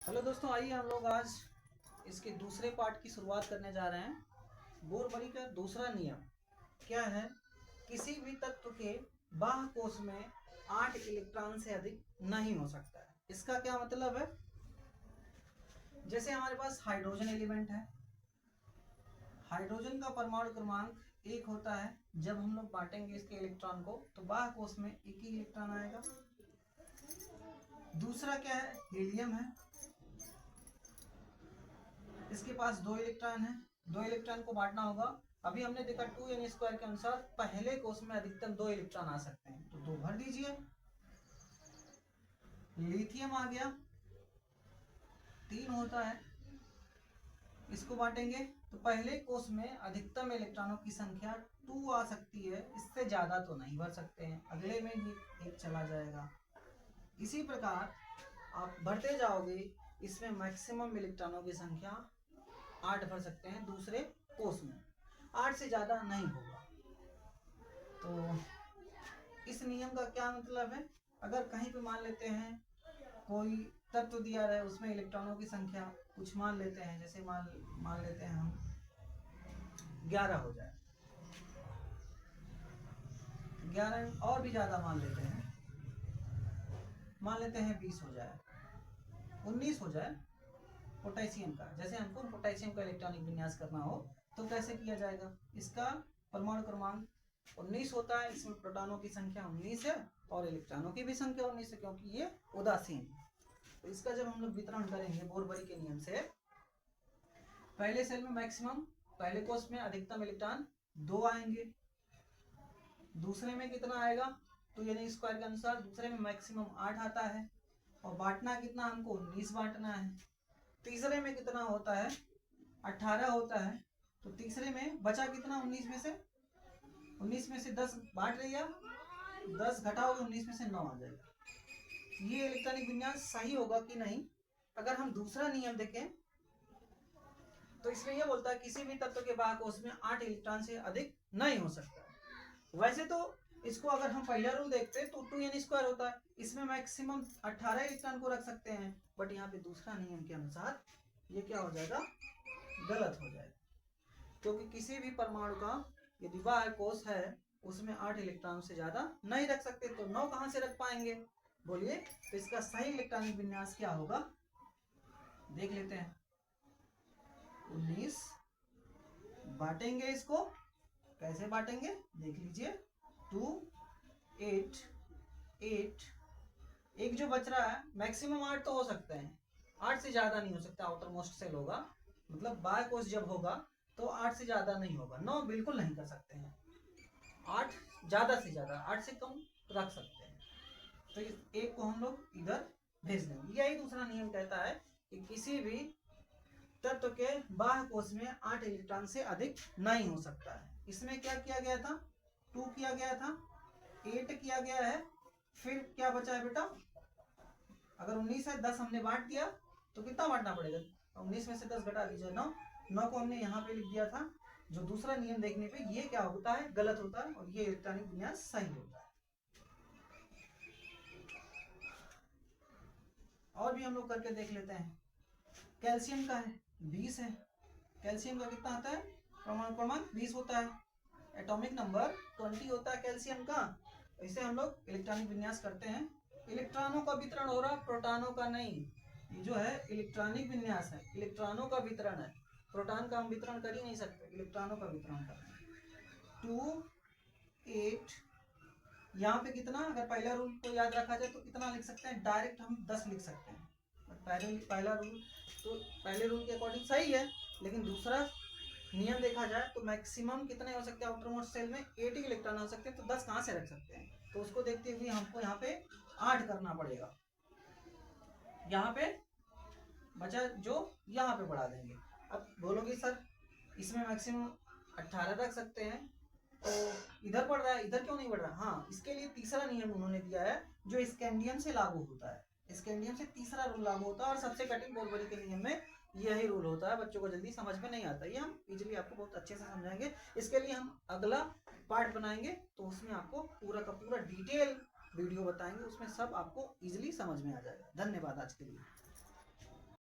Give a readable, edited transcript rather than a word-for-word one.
Hello दोस्तों, आइए हम लोग आज इसके दूसरे पार्ट की शुरुआत करने जा रहे हैं। बोरबरी का दूसरा नियम क्या है? किसी भी तत्व के बाह्य कोश में 8 इलेक्ट्रॉन से अधिक नहीं हो सकता है। इसका क्या मतलब है? जैसे हमारे पास हाइड्रोजन एलिमेंट है, हाइड्रोजन का परमाणु क्रमांक 1 होता है। जब हम लोग बांटेंगे इसके इलेक्ट्रॉन को तो बाह्य कोश में 1 ही इलेक्ट्रॉन आएगा। दूसरा क्या है? हीलियम है, इसके पास 2 इलेक्ट्रॉन है। 2 इलेक्ट्रॉन को बांटना होगा। अभी हमने देखा 2n² के अनुसार पहले कोश में अधिकतम 2 इलेक्ट्रॉन आ सकते हैं, तो 2 भर दीजिए। लिथियम आ गया, 3 होता है, इसको बांटेंगे तो पहले कोश में अधिकतम इलेक्ट्रॉनों की संख्या 2 आ सकती है, इससे ज्यादा तो नहीं भर सकते हैं। अगले में भी 1 चला जाएगा। इसी प्रकार आप बढ़ते जाओगे, इसमें मैक्सिमम इलेक्ट्रॉनों की संख्या 8 भर सकते हैं दूसरे कोश में, 8 से ज्यादा नहीं होगा। तो इस नियम का क्या मतलब है? अगर कहीं पे मान लेते हैं कोई तत्व दिया रहे, उसमें इलेक्ट्रॉनों की संख्या कुछ मान लेते हैं, जैसे मान लेते हैं हम 11 हो जाए, 11 और भी ज्यादा मान लेते हैं, मान लेते हैं 20 हो जाए, 19 हो जाए पोटेशियम का। जैसे हमको पोटेशियम का इलेक्ट्रॉनिक विन्यास करना हो तो कैसे किया जाएगा? इसका परमाणु क्रमांक 19 होता है, इसमें प्रोटॉनों की संख्या 19 है और इलेक्ट्रॉनों की भी संख्या 19 है, क्योंकि ये उदासीन है। तो इसका जब हम लोग वितरण करेंगे बोरबरी के नियम से, पहले सेल में मैक्सिमम, पहले कोश में अधिकतम इलेक्ट्रॉन 2 आएंगे। दूसरे में कितना आएगा? तो यानी स्क्वायर के अनुसार दूसरे में मैक्सिमम 8 आता है, और बांटना कितना हमको? 19 बांटना है। तीसरे में कितना होता है? 18 होता है। तो तीसरे में बचा कितना? 19 में से 10 बांट लिया, 10 घटाओगे 19 में से 9 आ जाएगा। ये इलेक्ट्रॉनिक विन्यास सही होगा कि नहीं? अगर हम दूसरा नियम देखें तो इसमें यह बोलता है किसी भी तत्व के बाह्य कोश में 8 इलेक्ट्रॉन से अधिक नहीं हो सकता। वैसे तो इसको अगर हम पहला रूल देखते तो 2n² होता है, इसमें मैक्सिमम 18 इलेक्ट्रॉन को रख सकते हैं, बट यहाँ पे दूसरा नियम के अनुसार ये क्या हो जाएगा? गलत हो जाएगा, क्योंकि किसी भी परमाणु का यदि बाह्य कोश है उसमें 8 इलेक्ट्रॉन से ज्यादा नहीं रख सकते, तो 9 कहां से रख पाएंगे? बोलिए। तो इसका सही इलेक्ट्रॉनिक विन्यास क्या होगा? देख लेते हैं। 19 बांटेंगे, इसको कैसे बांटेंगे देख लीजिए। 2 8 8, एक जो बच रहा है मैक्सिमम 8 तो हो सकते हैं, 8 से ज्यादा नहीं हो सकता। आउटर मोस्ट सेल होगा, मतलब बाह्य कोश जब होगा तो 8 से ज्यादा नहीं होगा। 9 बिल्कुल नहीं कर सकते हैं, 8 ज्यादा से ज्यादा, 8 से कम रख सकते हैं। तो इस एक को हम लोग इधर भेज देंगे। यही दूसरा नियम कहता है कि किसी भी तत्व के बाह्य कोश में 8 इलेक्ट्रॉन से अधिक नहीं हो सकता है। इसमें क्या किया गया था? 2 किया गया था, 8 किया गया है, फिर क्या बचा है बेटा? अगर 19 है, 10 हमने बांट दिया, तो कितना बांटना पड़ेगा? 19 में से 10 घटा दीजिए, 9। 9 को हमने यहाँ पे लिख दिया था। जो दूसरा नियम देखने पे ये क्या होता है? गलत होता है, और ये इलेक्ट्रॉनिक विन्यास सही होता है। और भी हम लोग करके देख लेते हैं। कैल्शियम का है 20 है, कैल्शियम का कितना आता है? परमाणु क्रमांक 20 होता है, एटॉमिक नंबर 20 होता है कैल्शियम का। इसे हम लोग इलेक्ट्रॉनिक विन्यास करते हैं। इलेक्ट्रॉनों का वितरण हो रहा, प्रोटॉनों का नहीं। ये जो है इलेक्ट्रॉनिक विन्यास है, इलेक्ट्रॉनों का वितरण है, प्रोटॉन का हम वितरण कर ही नहीं सकते, इलेक्ट्रॉनों का वितरण करते हैं। 2 8, यहाँ पे कितना? अगर पहला रूल को याद रखा जाए तो कितना लिख सकते हैं? डायरेक्ट हम 10 लिख सकते हैं। पहला रूल तो पहले रूल के अकॉर्डिंग सही है, लेकिन दूसरा नियम देखा जाए तो मैक्सिमम कितने हो सकते हैं? आउटर मोस्ट सेल में 8 इलेक्ट्रॉन हो सकते हैं, तो 10 कहां से रख सकते हैं? तो उसको देखते हुए हमको यहाँ पे 8 करना पड़ेगा। यहाँ पे बचा जो, यहाँ पे बढ़ा देंगे। अब बोलोगे सर इसमें मैक्सिमम 18 रख सकते हैं, तो इधर बढ़ रहा है, इधर क्यों नहीं बढ़ रहा? हाँ, इसके लिए तीसरा नियम उन्होंने दिया है जो स्कैंडियम से लागू होता है। स्कैंडियम से तीसरा रूल लागू होता है, और सबसे कठिन बोरबरी के नियम में यही रूल होता है। बच्चों को जल्दी समझ में नहीं आता, ये हम इजीली आपको बहुत अच्छे से समझाएंगे। इसके लिए हम अगला पार्ट बनाएंगे, तो उसमें आपको पूरा का पूरा डिटेल वीडियो बताएंगे, उसमें सब आपको इजीली समझ में आ जाएगा। धन्यवाद आज के लिए।